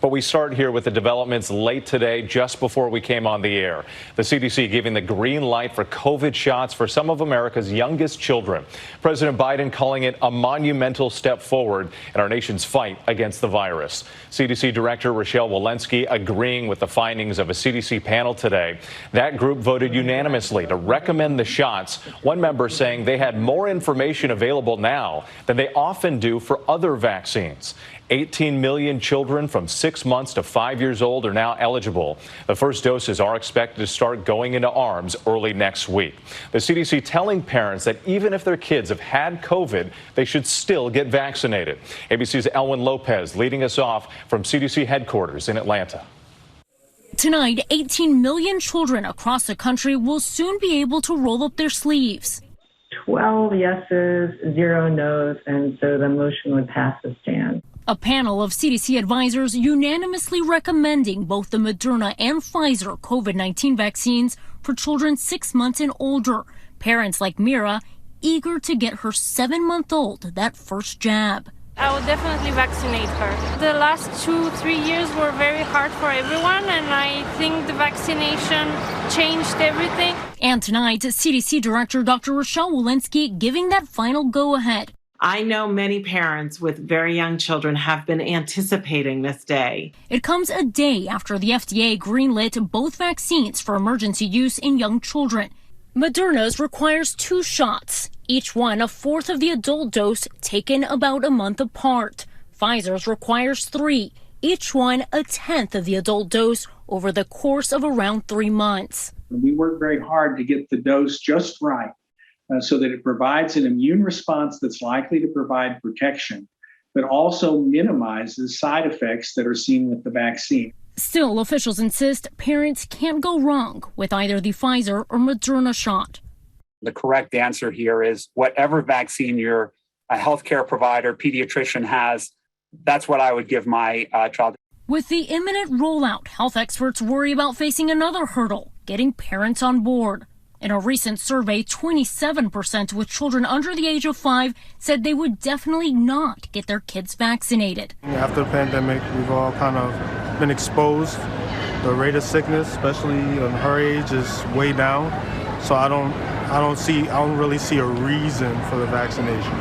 But we start here with the developments late today, just before we came on the air. The CDC giving the green light for COVID shots for some of America's youngest children. President Biden calling it a monumental step forward in our nation's fight against the virus. CDC Director Rochelle Walensky agreeing with the findings of a CDC panel today. That group voted unanimously to recommend the shots, one member saying they had more information available now than they often do for other vaccines. 18 million children from 6 months to 5 years old are now eligible. The first doses are expected to start going into arms early next week. The CDC telling parents that even if their kids have had COVID, they should still get vaccinated. ABC's Elwin Lopez leading us off from CDC headquarters in Atlanta. Tonight, 18 million children across the country will soon be able to roll up their sleeves. 12 yeses, 0 nos, and so the motion would pass the stand. A panel of CDC advisors unanimously recommending both the Moderna and Pfizer COVID-19 vaccines for children 6 months and older. Parents like Mira eager to get her 7-month-old that first jab. I would definitely vaccinate her. The last 2-3 years were very hard for everyone, and I think the vaccination changed everything. And tonight, CDC Director Dr. Rochelle Walensky giving that final go-ahead. I know many parents with very young children have been anticipating this day. It comes a day after the FDA greenlit both vaccines for emergency use in young children. Moderna's requires 2 shots, each one a fourth of the adult dose taken about a month apart. Pfizer's requires 3, each one a tenth of the adult dose over the course of around 3 months. We work very hard to get the dose just right so that it provides an immune response that's likely to provide protection, but also minimizes side effects that are seen with the vaccine. Still, officials insist parents can't go wrong with either the Pfizer or Moderna shot. The correct answer here is whatever vaccine your healthcare provider, pediatrician has, that's what I would give my child. With the imminent rollout, health experts worry about facing another hurdle, getting parents on board. In a recent survey, 27% with children under the age of 5 said they would definitely not get their kids vaccinated. After the pandemic, we've all kind of been exposed. The rate of sickness, especially on her age, is way down. So I don't really see a reason for the vaccination.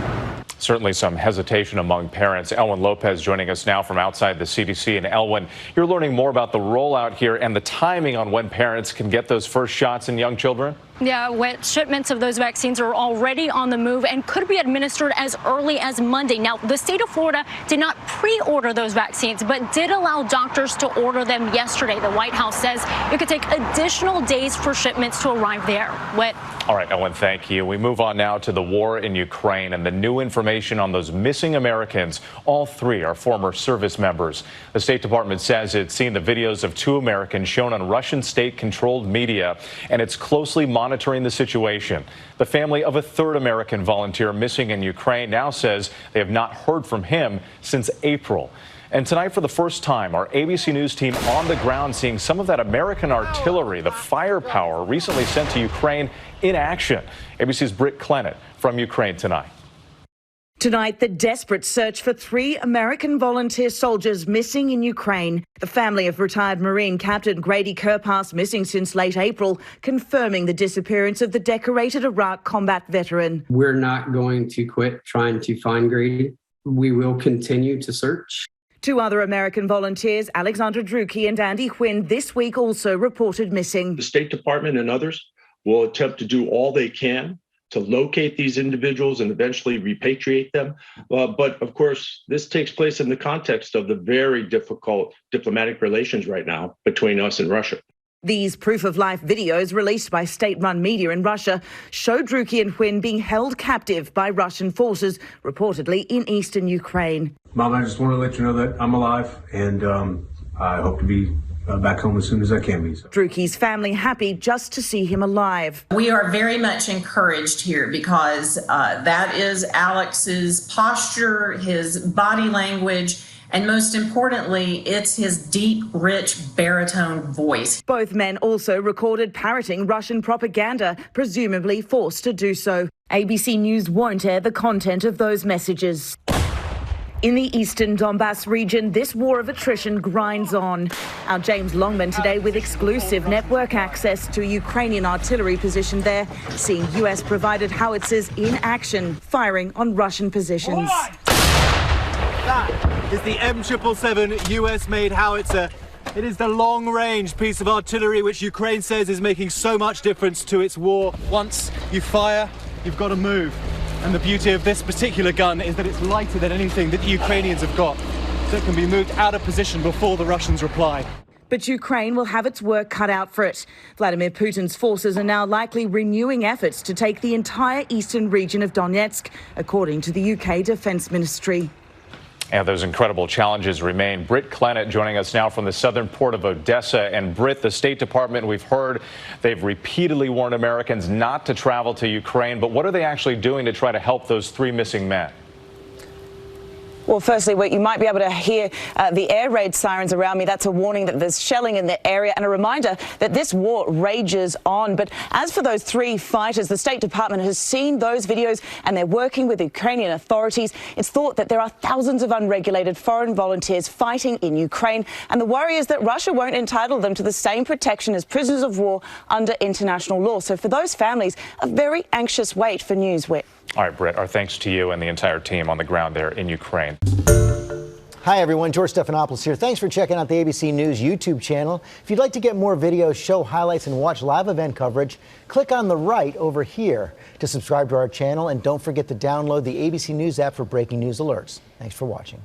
Certainly some hesitation among parents. Elwin Lopez joining us now from outside the CDC. And Elwin, you're learning more about the rollout here and the timing on when parents can get those first shots in young children? Yeah, shipments of those vaccines are already on the move and could be administered as early as Monday. Now, the state of Florida did not pre-order those vaccines, but did allow doctors to order them yesterday. The White House says it could take additional days for shipments to arrive there. All right, Ellen, thank you. We move on now to the war in Ukraine and the new information on those missing Americans. All 3 are former service members. The State Department says it's seen the videos of 2 Americans shown on Russian state-controlled media, and it's closely monitoring the situation. The family of a 3rd American volunteer missing in Ukraine now says they have not heard from him since April. And tonight, for the first time, our ABC News team on the ground seeing some of that American artillery, the firepower recently sent to Ukraine, in action. ABC's Britt Clennett from Ukraine tonight. Tonight, the desperate search for 3 American volunteer soldiers missing in Ukraine. The family of retired Marine Captain Grady Kerpass, missing since late April, confirming the disappearance of the decorated Iraq combat veteran. We're not going to quit trying to find Grady. We will continue to search. 2 other American volunteers, Alexandra Druki and Andy Quinn, this week also reported missing. The State Department and others will attempt to do all they can to locate these individuals and eventually repatriate them. But of course, this takes place in the context of the very difficult diplomatic relations right now between us and Russia. These proof-of-life videos released by state-run media in Russia show Druki and Quinn being held captive by Russian forces, reportedly in eastern Ukraine. Mom, I just want to let you know that I'm alive, and I hope to be back home as soon as I can be. Druki's family happy just to see him alive. We are very much encouraged here because that is Alex's posture, his body language, and most importantly, it's his deep, rich baritone voice. Both men also recorded parroting Russian propaganda, presumably forced to do so. ABC News won't air the content of those messages. In the eastern Donbass region, this war of attrition grinds on. Our James Longman today with exclusive network access to a Ukrainian artillery position there, seeing US-provided howitzers in action, firing on Russian positions. That is the M777 US-made howitzer. It is the long-range piece of artillery which Ukraine says is making so much difference to its war. Once you fire, you've got to move. And the beauty of this particular gun is that it's lighter than anything that the Ukrainians have got, so it can be moved out of position before the Russians reply. But Ukraine will have its work cut out for it. Vladimir Putin's forces are now likely renewing efforts to take the entire eastern region of Donetsk, according to the UK Defence Ministry. And those incredible challenges remain. Britt Clennett joining us now from the southern port of Odessa. And Britt, the State Department, we've heard they've repeatedly warned Americans not to travel to Ukraine. But what are they actually doing to try to help those 3 missing men? Well, firstly, you might be able to hear the air raid sirens around me. That's a warning that there's shelling in the area and a reminder that this war rages on. But as for those 3 fighters, the State Department has seen those videos and they're working with Ukrainian authorities. It's thought that there are thousands of unregulated foreign volunteers fighting in Ukraine. And the worry is that Russia won't entitle them to the same protection as prisoners of war under international law. So for those families, a very anxious wait for news. All right, Britt, our thanks to you and the entire team on the ground there in Ukraine. Hi, everyone. George Stephanopoulos here. Thanks for checking out the ABC News YouTube channel. If you'd like to get more videos, show highlights, and watch live event coverage, click on the right over here to subscribe to our channel. And don't forget to download the ABC News app for breaking news alerts. Thanks for watching.